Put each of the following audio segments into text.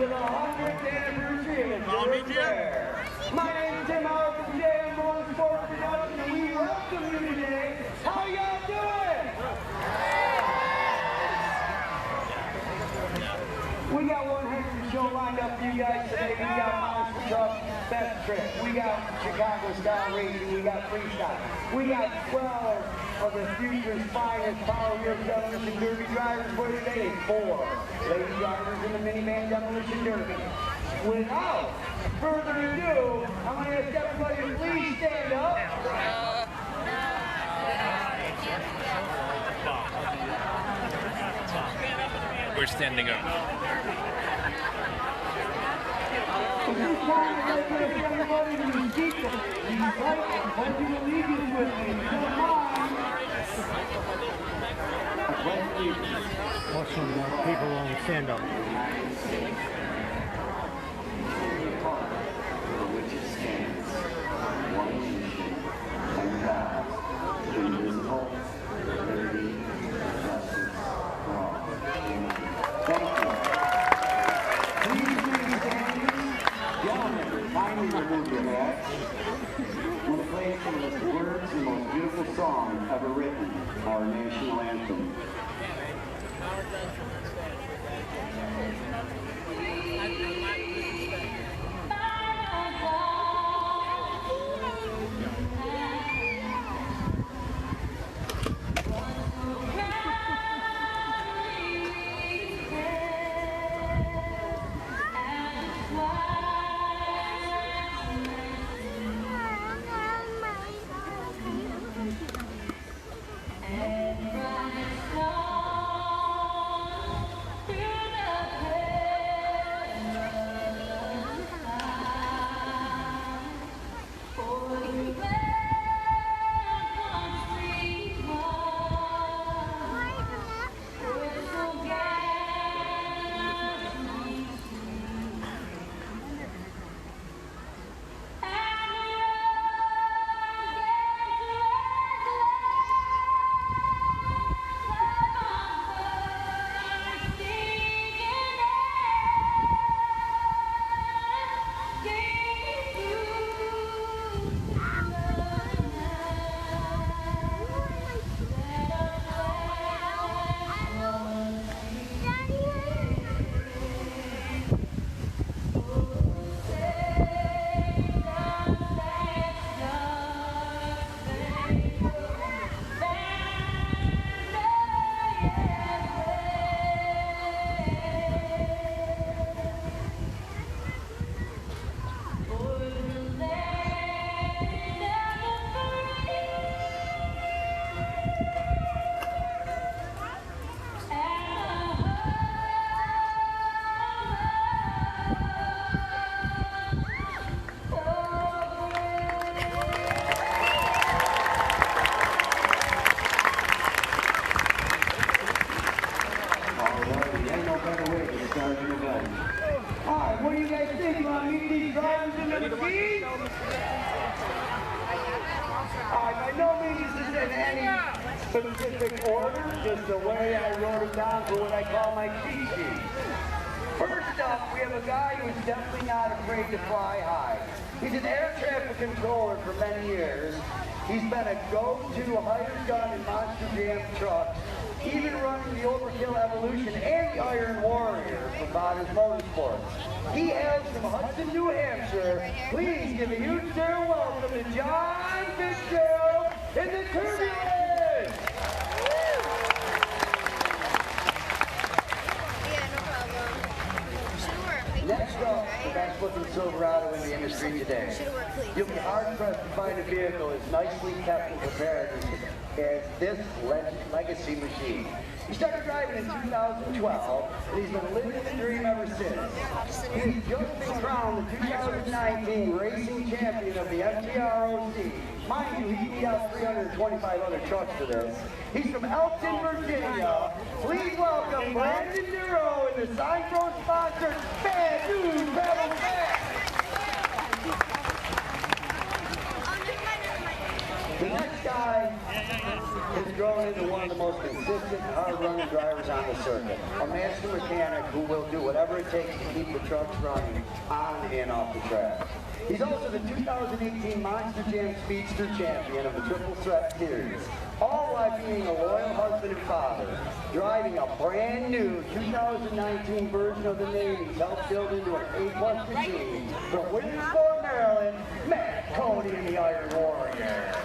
to the 100th anniversary of the Durham Fair. My name is Tim Howard from JM Motorsport Production, and we welcome you today. How y'all doing? We got one heck of a show lined up for you guys today. We got monster truck, best trip. We got Chicago style racing. We got freestyle. We got 12 of the future's finest power wheel demolition derby drivers for today. 4 lady drivers in the minivan demolition derby. Without further ado, I'm going to ask everybody to please stand up. We're standing up. At this time, I'd like to ask everybody to be seated. I'd like you to leave this with me. If you don't mind. Watching people on stand up. Remove your hats. I'm going to play some of the words and most beautiful song ever written, our national anthem. Alright, what do you guys think? You want to meet these drivers in the machine? Alright, by no means this is in any specific order, just the way I wrote them down for what I call my cheat sheet. First up, we have a guy who's definitely not afraid to fly high. He's an air traffic controller for many years. He's been a go-to hired gun in Monster Jam trucks, even running the Overkill Evolution and the Iron Warrior for Modern Motorsports. He hails from Hudson, New Hampshire. Please give a huge warm welcome to John Fitzgerald in the Turbulence! Next up, the best looking Silverado in the industry today. You'll be hard pressed to find a vehicle as nicely kept and prepared as this legacy machine. He started driving in 2012, and he's been living the dream ever since. He's just been crowned the 2019 racing champion of the FTROC. Mind you, he beat out 325 other trucks for this. He's from Elton, Virginia. Please welcome Brandon Nero and the Sign Pro sponsor, Bad News Battle Back. The next guy has grown into one of the most consistent and hard-running drivers on the circuit. A master mechanic who will do whatever it takes to keep the trucks running on and off the track. He's also the 2018 Monster Jam Speedster Champion of the Triple Threat Series. All while being a loyal husband and father, driving a brand new 2019 version of the Navy's helped build into an A-plus machine from Williamsport, Maryland, Matt Cody and the Iron Warrior.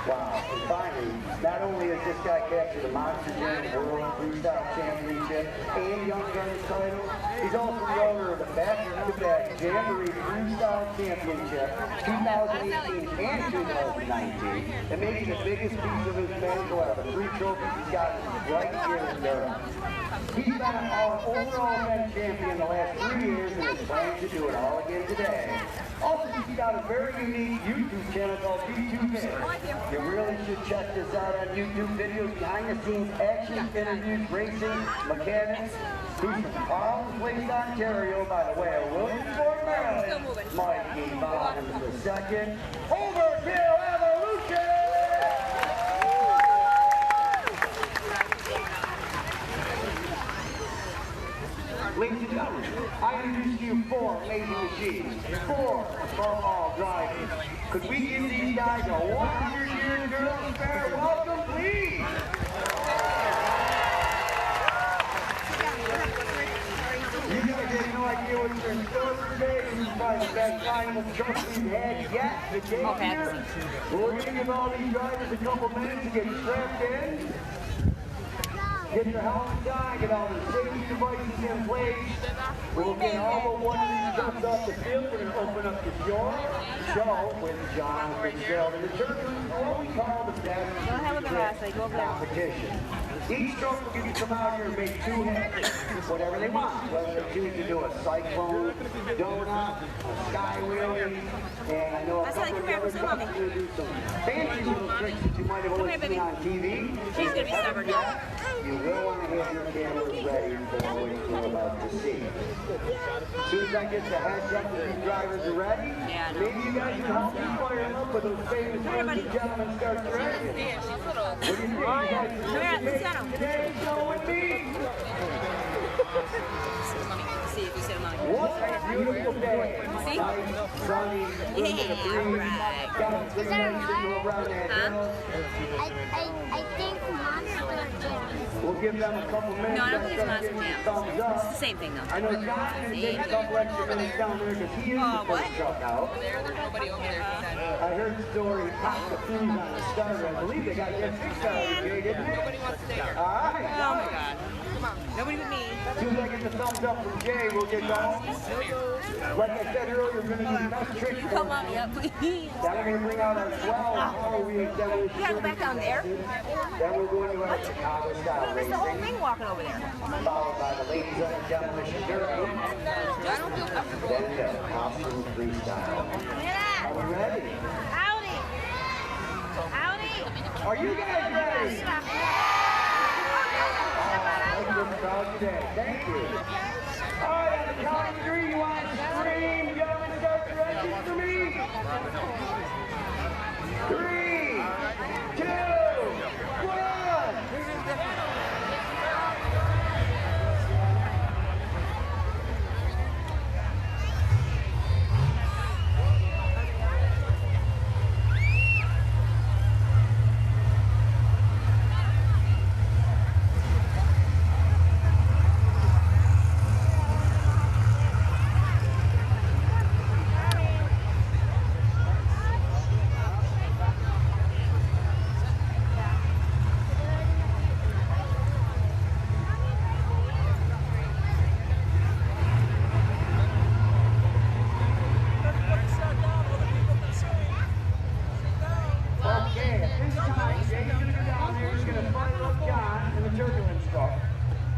Wow, and finally, not only has this guy captured the Monster Jam World Freestyle Championship and Young Guns title, he's also the owner of the back-to-back Jamboree Freestyle Championship 2018 and 2019, and maybe the biggest piece of his mantle out of the 3 trophies he's got right here in Durham. He's been our overall event champion the last 3 years and is planning to do it all again today. Also, he's got a very unique YouTube channel called B2Vids. You really should check this out on YouTube. Videos, behind-the-scenes action, interviews, racing, mechanics. He's from Carl's Place, Ontario, by the way of Williamsport, Maryland. Mikey Bottoms II. Overkill Evolution! Ladies and gentlemen, I introduce to you 4 amazing machines, 4 above all drivers. Could we give these guys a 100-year Durham Fair welcome, please? You guys have no idea what's in store for today. This is probably the best final truck we've had yet today here. We're going to give all these drivers a couple minutes to get strapped in. Get your helmets on, get all the safety devices in place. We'll get all but one of these trucks off the field. We're going to open up the show with John Fitzgerald and the Turbulence, or we call the best competition. Each truck will get to come out here and make 2 hits, whatever they want. Whether they choose to do a cyclone, donut, a sky wheelie, and I know a couple of the other trucks will do some fancy little tricks that you might have only seen on TV. She's going to be stubborn now. You will want to have your cameras ready for what you're about to see. As soon as I get the heads up that these drivers are ready, maybe you guys can help me fire them up with those famous words and gentlemen start directing. What do you think? You guys today show with me? See if you sit on What a beautiful day. See? Nice, sunny, Yeah, got a pretty nice signal around that hill. I think Monster Jam. We'll give them a couple minutes. No, I don't think it's Monster to Jam. thumbs up. It's the same thing, though. I know John's going to take a couple extra minutes down there because he is the first truck out. There's nobody over there. I heard the story, popped the fuse on the starter. I believe they got that fixed out, Jay, didn't they? Nobody wants to stay here. All right. Oh, my God. Come on. Nobody but me. As soon as I get the thumbs up from Jay, we'll get going. Like I said earlier, we're going to do the best trick for Come on me up, please. Then we're going to bring out our 12 Halloween demolition. You gotta go back down there. Then we're going to our Chicago style There's the whole racing, thing walking over there. followed by the ladies on the demolition derby, I don't feel comfortable. then the costume freestyle. Are we ready? Howdy. Howdy. Are you guys ready? Thank you, crowd today. Thank you. All right, on the count of 3, you want to scream, gentlemen, start directing for me? 3, 2, 1.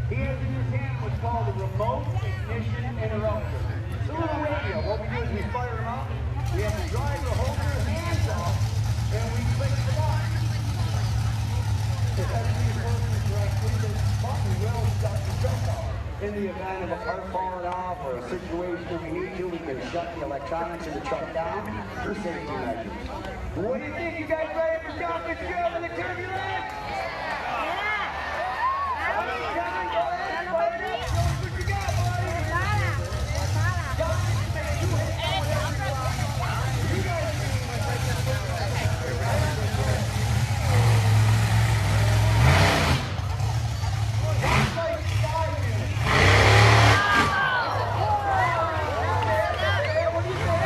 He has in his hand what's called a remote ignition interrupter. It's a little radio. What we do is we fire him up, we have the driver hold their hands off, and we click the button. If everything is working correctly, this button will shut the truck off. In the event of a part falling off or a situation we need to, we can shut the electronics in the truck down for safety measures. What do you think? You guys ready for chocolate trail with the turbulence? All right, John, go ahead, fire it up. Show us what you got, buddy. John, you hit that whatever you want. You guys it's like diving. What do you think?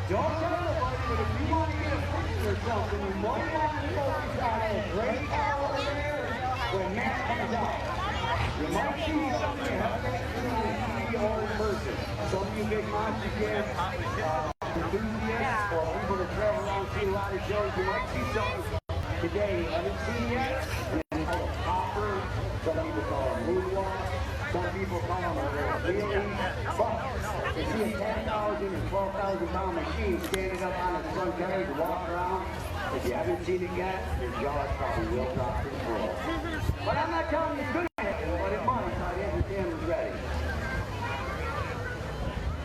Don't tell nobody, but if you want to get a picture or something, you might want to focus on that great car over there when Matt comes out. You might see something happening in person. Some of you big monster jam enthusiasts or people that travel around and see a lot of shows, you might see something today you haven't seen yet. It's called a popper. Some people call it a moonwalk. Some people call them a wheelie. But you see a 10,000 or 12,000 pound machine standing up on its front tires to walk around. If you haven't seen it yet, your jaws probably will drop to the floor. But I'm not telling you it's going to happen, but it might. So I have the cameras ready.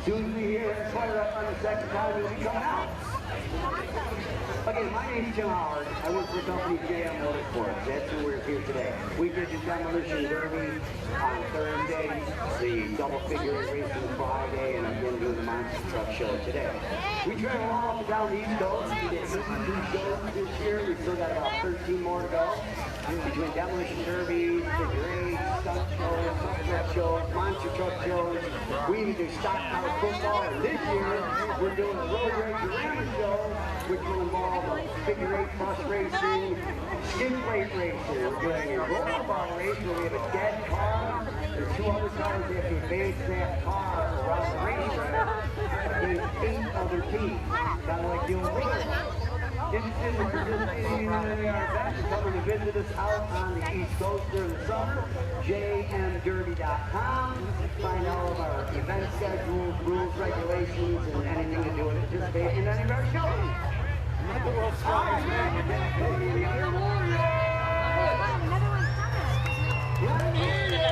Soon as we hear it fire up on the second time, you'll be coming out. Again, my name's Jim Howard. I work for the company JM Motorsports. That's who we're here today. We did the Demolition Derby on Thursday, the double figure eight race on Friday, and I'm going to do the monster truck show today. We travel all up and down the East Coast. We did 52 shows this year. We've still got about 13 more to go. Between Demolition Derby, figure eight, stunt shows, truck shows, monster truck shows. We even do stock car football, and this year we're doing a road rage arena show, which will involve figure eight bus racing, skid plate racing. We're doing a roller bar race where we have a dead car. There's two other cars that have to advance that car around the racetrack against 8 other teams. Kind of like the old race. Interested in participating in any of our events and coming to visit us out on the East Coast during the summer, jmderby.com. Find all of our event schedules, rules, regulations, and anything to do with participating in any of our shows. All right, man, Cody, the other warrior! Let me hear you!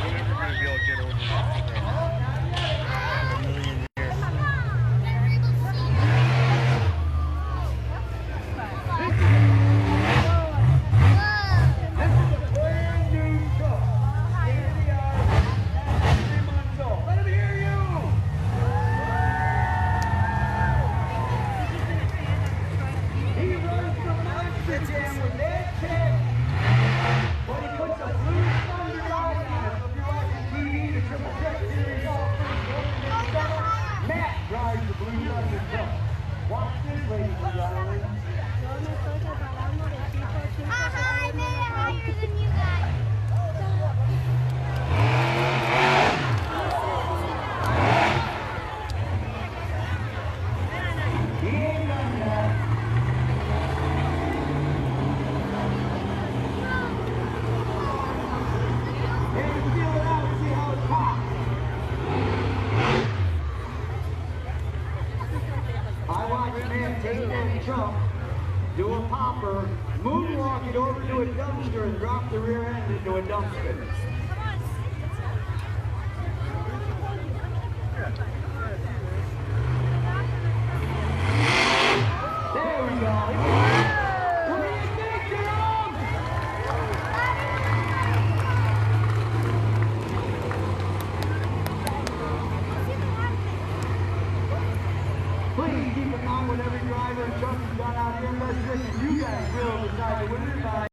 We're never going to be able to get over that. Do a popper, moonwalk it over to a dumpster and drop the rear end into a dumpster. There we go. What do you think, Durham? Please keep in mind what every driver and truck has done out here in West Virginia. You guys will decide the winner.